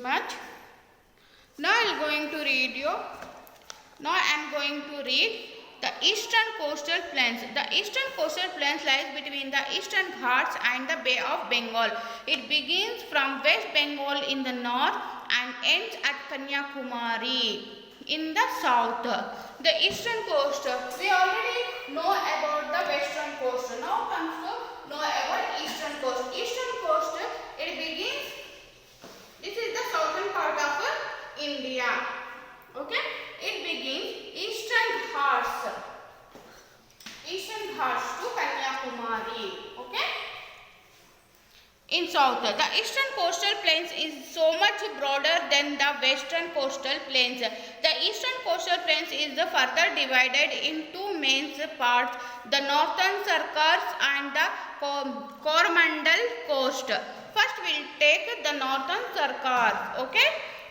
much. Now I am going to read you. Now I am going to read the eastern coastal plains. The eastern coastal plains lies between the eastern Ghats and the Bay of Bengal. It begins from West Bengal in the north and ends at Kanyakumari in the south. The eastern coast, we already know about the western coast. Now comes to know about eastern coast. Eastern coast, it begins, this is the southern part of India. Okay, it begins eastern Ghats to Kanyakumari. Okay, in south, the eastern coastal plains is so much broader than the western coastal plains. The eastern coastal plains is further divided in two main parts: the northern Sarkars and the Coromandel coast. First, we will take the northern Sarkars. Okay,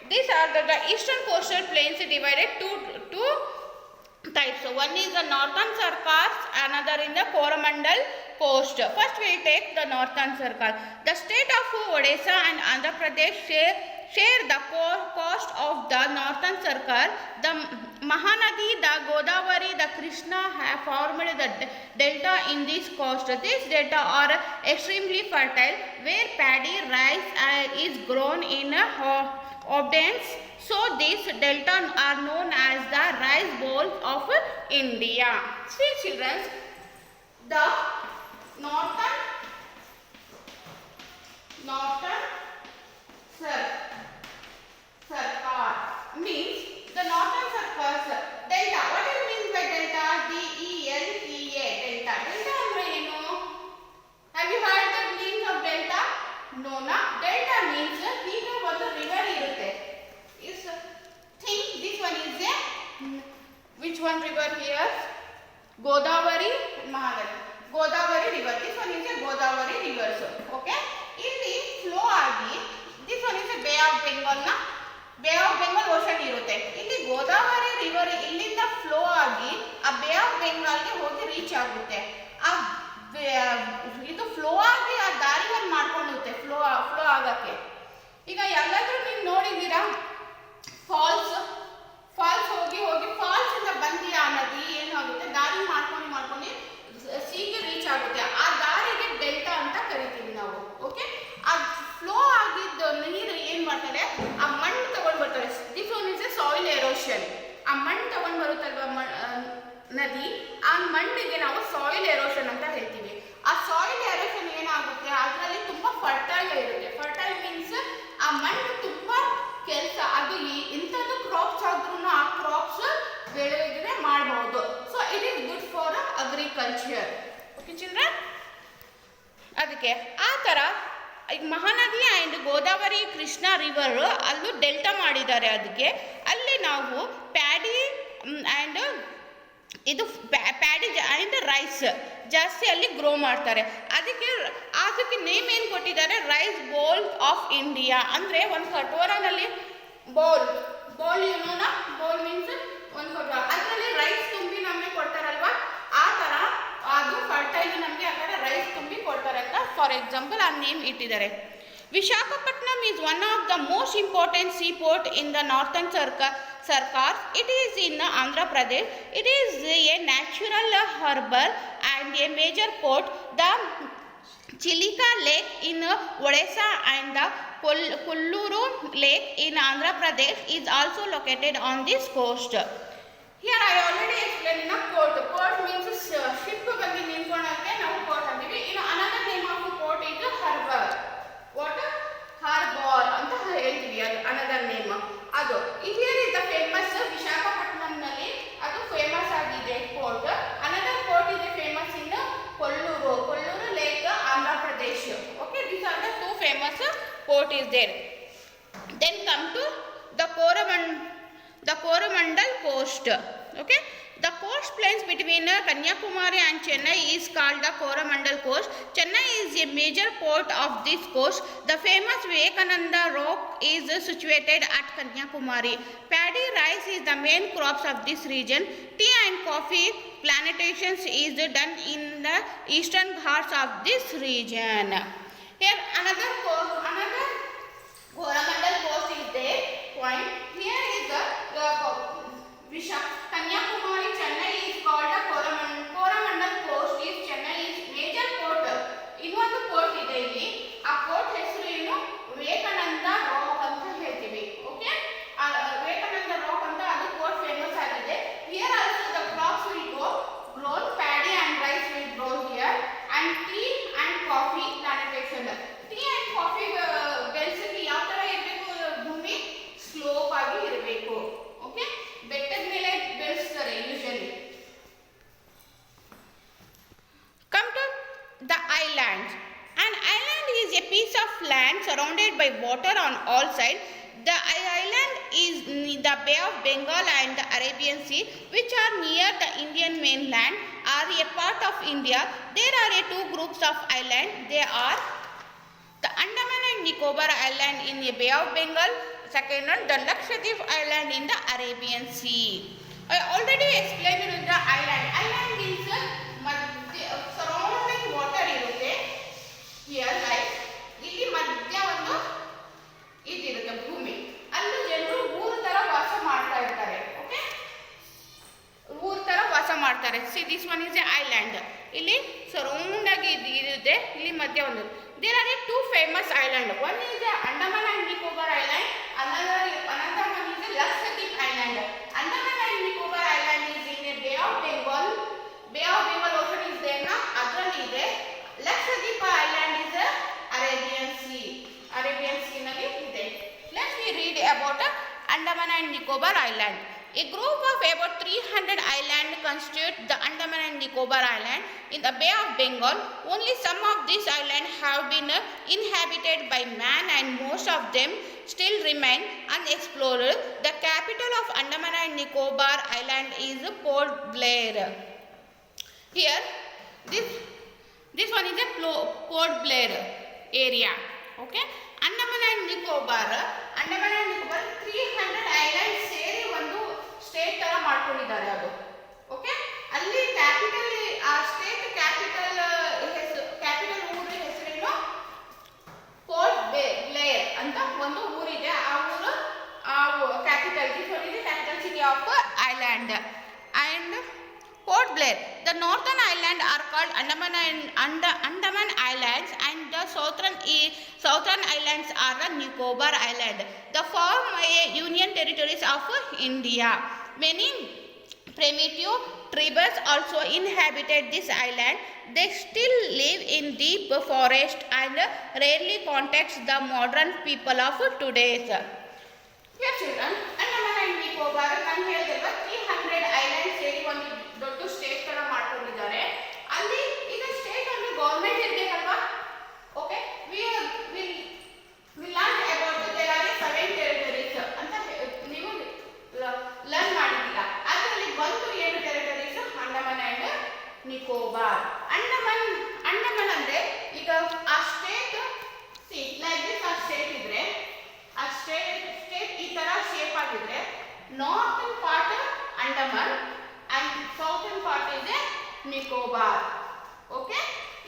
these are the eastern coastal plains divided two types. So one is the northern Sarkars, another in the Coromandel coast. First we will take the northern Sarkar. The state of Odisha and Andhra Pradesh share the coast of the northern Sarkar. The Mahanadi, the Godavari, the Krishna have formed the delta in this coast. These delta are extremely fertile, where paddy rice is grown in abundance. So these delta are known as the rice bowls of India. See children, the northern Sarkar means the northern Sarkars delta. What do you mean by delta? DELTA. Delta ಅಂದ್ರೆ ಏನು? Have you heard the meaning of delta? No, na. Delta means ಈಗ ಒಂದು river ಇರುತ್ತೆ. Think this one is a which one river here? Godavari, Mahanadi. Godavari river. This one is a Godavari river. Okay. ಇಲ್ಲಿ flow ಆಗಿ this one is a Bay of Bengal na. Bay of Bengal ocean ಇರುತ್ತೆ. ಇಲ್ಲಿ Godavari river ಇಲ್ಲಿಂದ flow ಆಗಿ ಆ bay of ಬೆಂಗಾಲ್ಗೆ ಹೋಗಿ reach ಆಗುತ್ತೆ. ಆ ಇದು ಫ್ಲೋ ಆಗಿ ಆ ದಾರಿಯನ್ನು ಮಾಡ್ಕೊಂಡಿರುತ್ತೆ ಫ್ಲೋ ಆಗಕ್ಕೆ. ಈಗ ಎಲ್ಲಾದ್ರೂ ನೀವು ನೋಡಿದ್ದೀರಾ ಫಾಲ್ಸ್ ಹೋಗಿ ಫಾಲ್ಸ್ ಇಂದ ಬಂದಿ ಆ ನದಿ ಏನಾಗುತ್ತೆ ದಾರಿ ಮಾಡ್ಕೊಂಡು ಸೀಗೆ ರೀಚ್ ಆಗುತ್ತೆ. ಆ ದಾರಿಗೆ ಡೆಲ್ಟಾ ಅಂತ ಕರಿತೀವಿ ನಾವು. ಓಕೆ, ಆ ಫ್ಲೋ ಆಗಿದ್ದ ನೀರು ಏನ್ ಮಾಡ್ತಾರೆ, ಆ ಮಣ್ಣು ತಗೊಂಡ್ ಬರ್ತಾರೆ. This one is A soil erosion. ಆ ಮಣ್ಣು ತಗೊಂಡ್ ಬರುತ್ತಲ್ವ ನದಿ, ಆ ಮಣ್ಣಿಗೆ ನಾವು ಸಾಯಿಲ್ ಎರೋಷನ್ ಅಂತ ಹೇಳ್ತೀವಿ. ಆ ಸಾಯಿಲ್ ಎರೋಷನ್ ಏನಾಗುತ್ತೆ, ಅದರಲ್ಲಿ ತುಂಬಾ ಫರ್ಟೈಲ್ ಇರುತ್ತೆ. ಫರ್ಟೈಲ್ ಮೀನ್ಸ್ ಆ ಮಣ್ಣು ತುಂಬಾ ಕೆಲಸ, ಅದು ಇಂಥದ್ದು ಕ್ರಾಪ್ಸ್ ಆದ್ರೂ ಆ ಕ್ರಾಪ್ಸ್ ಬೆಳೆದ್ರೆ ಮಾಡಬಹುದು. So it is good for agriculture. Okay children, ಅದಕ್ಕೆ ಆ ಥರ ಈಗ ಮಹಾನದಿ ಆ್ಯಂಡ್ ಗೋದಾವರಿ ಕೃಷ್ಣ ರಿವರ್ ಅಲ್ಲೂ ಡೆಲ್ಟಾ ಮಾಡಿದ್ದಾರೆ. ಅದಕ್ಕೆ ಅಲ್ಲಿ ನಾವು ಪ್ಯಾಡಿ ಆ್ಯಂಡ್ ಇದು ಪ್ಯಾಡಿ ಆ್ಯಂಡ್ ರೈಸ್ ಜಾಸ್ತಿ ಅಲ್ಲಿ ಗ್ರೋ ಮಾಡ್ತಾರೆ. ಅದಕ್ಕೆ ನೇಮ್ ಏನು ಕೊಟ್ಟಿದ್ದಾರೆ, ರೈಸ್ ಬೌಲ್ ಆಫ್ ಇಂಡಿಯಾ. ಅಂದರೆ ಒಂದು ಕಟೋರನಲ್ಲಿ ಬೌಲ್ ಏನೋನಾ, ಬೌಲ್ ಮೀನ್ಸ್ ಒಂದು ಕಟೋರ, ಅದರಲ್ಲಿ ರೈಸ್ ತುಂಬಿ ನಮಗೆ ಕೊಡ್ತಾರಲ್ವಾ, ಆ ಥರ ಅದು ಫರ್ಟೈಲ್ ನಮಗೆ ಆ ಥರ ರೈಸ್ ತುಂಬಿ ಕೊಡ್ತಾರೆ ಅಂತ ಫಾರ್ ಎಕ್ಸಾಂಪಲ್ ಆ ನೇಮ್ ಇಟ್ಟಿದ್ದಾರೆ. Visakhapatnam is one of the most important seaport in the northern Sarkars. It is in Andhra Pradesh. It is a natural harbor and a major port. The Chilika Lake in Odisha and the Kolluru Lake in Andhra Pradesh is also located on this coast. Here I already explained na port. Port means ship ಬಂದು ನಿಂತ್ಕೊಳ್ಳೋಕೆ ನಾವು port ಅಂತೀವಿ. ಇನ್ನು another name of port is harbor. What? Harbor ಅಂತ ಹೇಳ್ತೀವಿ. another name ಅದು. Here is the famous Visakhapatnam ನಲ್ಲಿ ಅದು famous ಆಗಿದೆ port. Another port is famous in Kolluru Lake, Andhra Pradesh. Okay, these are the two famous port is there. Then come to the Coromandel coast. Okay, the coast plains between Kanyakumari and Chennai is called the Coromandel coast. Chennai is a major port of this coast. The famous Vivekananda rock is situated at Kanyakumari. Paddy rice is the main crops of this region. Tea and coffee plantations is done in the eastern Ghats of this region. Here another Coromandel coast is point. Here is the Kanyakumari, Chennai is called the Coromandel coast. Is Chennai is major port. ಇನ್ನೊಂದು port ಇದೆ ಇಲ್ಲಿ. ಆ port ಹೆಸರು ಏನು? Vivekananda rock ಅಂತ ಹೇಳ್ತೀವಿ. Okay, Vivekananda rock ಅಂತ ಅದು port ಫೇಮಸ್ ಆಗಿದೆ. Here also the crops will grown, paddy and rice will grow here, and tea and coffee plantation. Tea and coffee ಬೆಳೆಸಕ್ಕೆ ಯಾವ ತರ ಇರಬೇಕು? ಭೂಮಿ ಸ್ಲೋಪ್ ಆಗಿ ಇರಬೇಕು. ಓಕೆ, ಬೆಟ್ಟದ ಮೇಲೆ ಬೆಳೆಸ್ತಾರೆ usually. Come to the islands. An island is a piece of land surrounded by water on all sides. The island is the Bay of Bengal and the Arabian Sea, which are near the Indian mainland, are a part of India. There are two groups of islands. They are the Andaman and Nicobar Island in the Bay of Bengal. Second one, the Lakshadweep Island in the Arabian Sea. I already explained the island. Island is surrounding water irutte. Here like ಇಲ್ಲಿ ಮಧ್ಯ ಒಂದು ಇದಿರುತ್ತೆ ಭೂಮಿ. ಅಲ್ಲಿ ಜನರು ಊರು ತರ ವಾಸ ಮಾಡ್ತಾ ಇರ್ತಾರೆ. ಓಕೆ, ಊರು ತರ ವಾಸ ಮಾಡ್ತಾರೆ. See this one is A island. ಇಲ್ಲಿ ಸರೌಂಡ್ ಆಗಿ ಇರುತ್ತೆ. ಇಲ್ಲಿ ಮಧ್ಯ ಒಂದು. There are two famous islands. One is the Andaman and Nicobar Island. Another one is the Lakshadweep Island. Andaman and Nicobar Island is in the Bay of Bengal. Bay of Bengal Ocean is there na, ಅದರಲ್ಲಿ ಇದೆ. Lakshadweep Island is the Arabian Sea. Arabian Sea ನಲ್ಲಿ ಇದೆ. Let's read about Andaman and Nicobar Island. A group of about 300 islands constitute the Andaman and Nicobar Island in the Bay of Bengal. Only some of these islands have been inhabited by man, and most of them still remain unexplored. The capital of Andaman and Nicobar Island is Port Blair. Here, this one is a Port Blair area. Okay, Andaman and Nicobar 300 islands ಸೇರಿ ಒಂದು state ತರ ಮಾಡ್ಕೊಂಡಿದ್ದಾರೆ ಅದು. Okay, ಅಲ್ಲಿ capital, ಆ state capital ಊರ ಹೆಸರೇನು? Port Blair ಅಂತ ಒಂದು ಊರಿದೆ. ಆ ಊರು capital city of island and Port Blair. The northern islands are called Andaman Islands, and the southern islands are the Nicobar Island. The form union territories of India. Many primitive tribes also inhabited this island. They still live in deep forest and rarely contact the modern people of today. Here children, Andaman and Nicobar ನಾನು ಹೇಳಿದೆಲ್ಲ 300 islands ಸೇರಿ ಒಂದು ದೊಡ್ಡ state ತರ ಮಾಡ್ಕೊಂಡಿದ್ದಾರೆ. ಅಲ್ಲಿ ಈಗ state ಅಲ್ಲಿ government ಇರಬೇಕಲ್ವಾ? Okay, we learn about there are 7 territories ಅಂತ ನೀವು ಲರ್ನ್ ಮಾಡಿದ್ದೀರಾ. ಅದರಲ್ಲಿ ಒಂದು ಏನು ಟೆರಿಟರೀಸ್? ಅಂಡಮಾನ್ ಅಂಡ್ ನಿಕೋಬಾರ್. ಅಂಡಮಾನ್ ಅಂದ್ರೆ ಈಗ ಆ ಸ್ಟೇಟ್ ಲೈಕ್ ದಿಸ್, ಆ ಸ್ಟೇಟ್ ಇದ್ರೆ, ಆ ಸ್ಟೇಟ್ ಈ ತರ ಶೇಪ್ ಆಗಿದ್ರೆ, northern part Andaman and southern part is a Nicobar. Okay,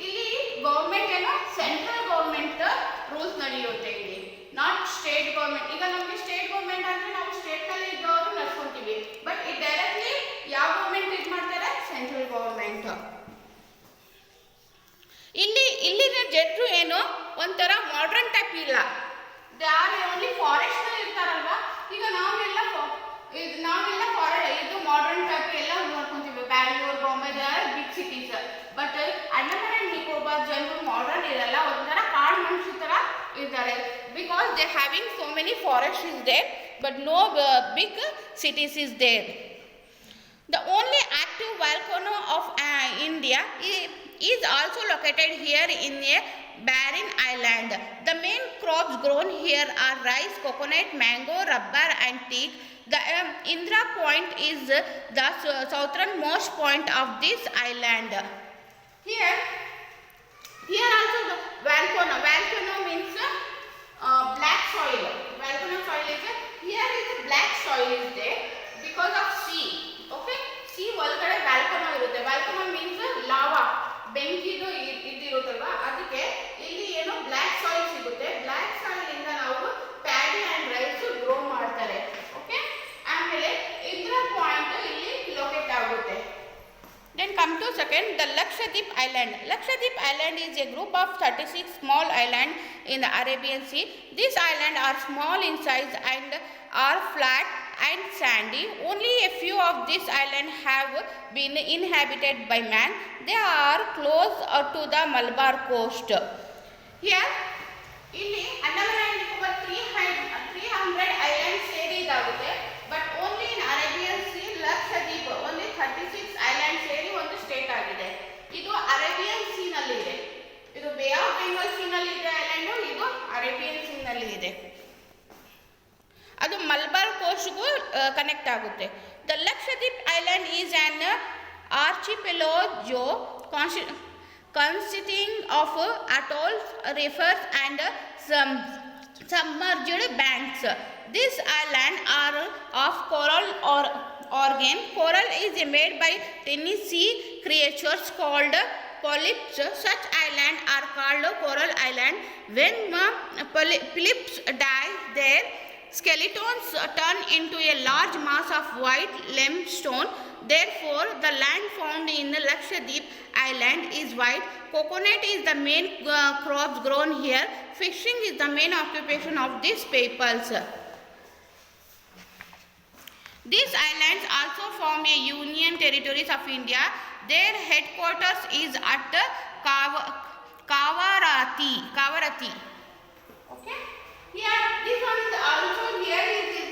ಇಲ್ಲಿ ಗವರ್ನಮೆಂಟ್ ಏನೋ ಸೆಂಟ್ರಲ್ ಗವರ್ನಮೆಂಟ್ ರೂಲ್ಸ್ ನಡೆಯುತ್ತೆ ಇಲ್ಲಿ, ನಾಟ್ ಸ್ಟೇಟ್ ಗವರ್ನಮೆಂಟ್. ಈಗ ನಮಗೆ ಸ್ಟೇಟ್ ಗವರ್ನಮೆಂಟ್ ಅಂದ್ರೆ ನಾವು ಸ್ಟೇಟ್ ನಲ್ಲಿ ಇದ್ದವರು ನಡೆಸ್ಕೊಂತೀವಿ, ಬಟ್ ಇದು ಡೈರೆಕ್ಟ್ಲಿ ಯಾವ ಗವರ್ನಮೆಂಟ್ ಇದು ಮಾಡ್ತಾರೆ? Central government. ಇಲ್ಲಿನ ಜನರು ಏನು ಒಂಥರ ಮಾಡರ್ನ್ ಟೈಪ್ ಇಲ್ಲ, ದೇ ಆರ್ ಓನ್ಲಿ ಫಾರೆಸ್ಟ್ ನಲ್ಲಿ ಇರ್ತಾರಲ್ವಾ. ಈಗ ನಾವೆಲ್ಲ ಇದು ಮಾಡರ್ನ್ ಟೈಪ್ ಎಲ್ಲ ನೋಡ್ಕೊಂತೀವಿ, Bangalore, Bombay, big cities. But Andaman and Nicobar ಜನರು ಮಾಡರ್ನ್ ಇರಲ್ಲ, ಒಂಥರ ಕಾಡು ಮನುಷ್ಯ ತರ ಇರ್ತಾರೆ. Because they having so many forest is there, but no big cities is there. The only active volcano of India is also located here in a barren island. The main crops grown here are rice, coconut, mango, rubber and teak. The Indra Point is the southernmost point of this island. Here also the volcano means black soil. Volcano soil is here is black soil is there because of sea. Okay, sea ಒಳಗಡೆ volcano ಇರುತ್ತೆ. Volcano means lava, ಬೆಂಕಿದು ಇದಿರುತ್ತಲ್ವಾ, ಅದಕ್ಕೆ ಇಲ್ಲಿ ಏನು block soil ಸಿಗುತ್ತೆ. Block soil ಇಂದ ನಾವು paddy and rice grow ಮಾಡ್ತಾರೆ. second, the Lakshadweep Island. Lakshadweep Island is a group of 36 small islands in the Arabian Sea. These islands are small in size and are flat and sandy. Only a few of these islands have been inhabited by man. They are close to the Malabar coast. Here, ಇಲ್ಲಿ Andaman and Nicobar 300 islands ಸೇರಿದಾಗುತ್ತೆ. But only in Arabian sea Lakshadweep only 36 islands ಸೇರಿ ಒಂದು state ಆಗಿದೆ. ಇದು Arabian C ನಲ್ಲಿ ಇದೆ. ಇದು bay of Bengal C ನಲ್ಲಿ ಇದೆ ಐಲ್ಯಾಂಡ್, ಇದು ಅರೇಬಿಯನ್ ಸಿ ನಲ್ಲಿ ಇದೆ. ಅದು ಮಲಬಾರ್ ಕೋಸ್ಟ್ಗೂ ಕನೆಕ್ಟ್ ಆಗುತ್ತೆ. The Lakshadweep island is an archipelago consisting of atolls, rivers and submerged banks. These islands are of coral or organ. Coral is made by tiny sea creatures called polyps. Such islands are called coral island. When polyps die, their skeletons turn into a large mass of white limestone. Therefore, the land found in Lakshadweep Island is white. Coconut is the main crops grown here. Fishing is the main occupation of these peoples. These islands also form a union territories of India. Their headquarters is at Kavarati. Okay. Here, this one is also here is